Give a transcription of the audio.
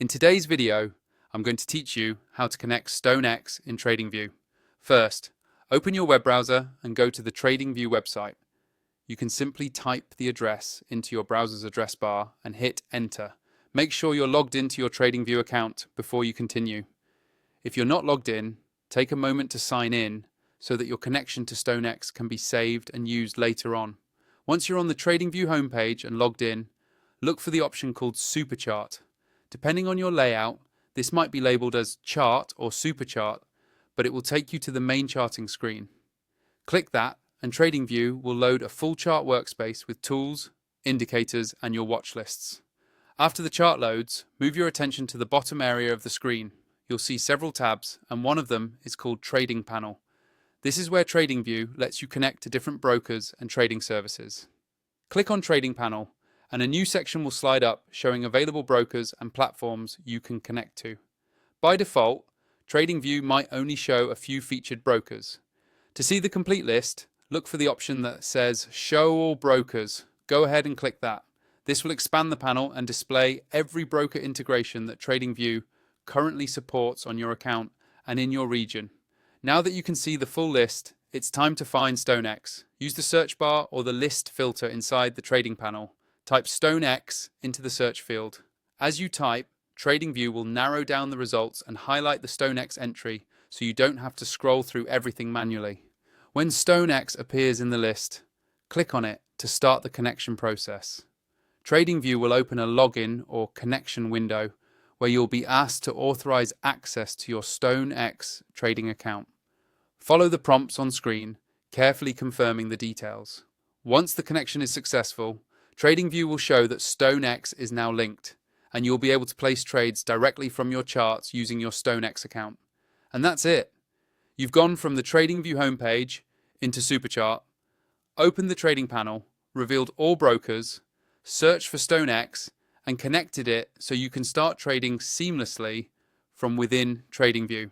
In today's video, I'm going to teach you how to connect StoneX in Tradingview. First, open your web browser and go to the Tradingview website. You can simply type the address into your browser's address bar and hit enter. Make sure you're logged into your Tradingview account before you continue. If you're not logged in, take a moment to sign in so that your connection to StoneX can be saved and used later on. Once you're on the Tradingview homepage and logged in, look for the option called Super Chart. Depending on your layout, this might be labeled as Chart or Super Chart, but it will take you to the main charting screen. Click that and Tradingview will load a full chart workspace with tools, indicators and your watch lists. After the chart loads, move your attention to the bottom area of the screen. You'll see several tabs and one of them is called Trading Panel. This is where Tradingview lets you connect to different brokers and trading services. Click on Trading Panel and a new section will slide up showing available brokers and platforms you can connect to. By default, Tradingview might only show a few featured brokers. To see the complete list, look for the option that says Show All Brokers. Go ahead and click that. This will expand the panel and display every broker integration that Tradingview currently supports on your account and in your region. Now that you can see the full list, it's time to find StoneX. Use the search bar or the list filter inside the trading panel. Type StoneX into the search field. As you type, Tradingview will narrow down the results and highlight the StoneX entry so you don't have to scroll through everything manually. When StoneX appears in the list, click on it to start the connection process. Tradingview will open a login or connection window where you'll be asked to authorize access to your StoneX trading account. Follow the prompts on screen, carefully confirming the details. Once the connection is successful, Tradingview will show that StoneX is now linked, and you'll be able to place trades directly from your charts using your StoneX account. And that's it. You've gone from the Tradingview homepage into Superchart, opened the trading panel, revealed all brokers, searched for StoneX, and connected it so you can start trading seamlessly from within Tradingview.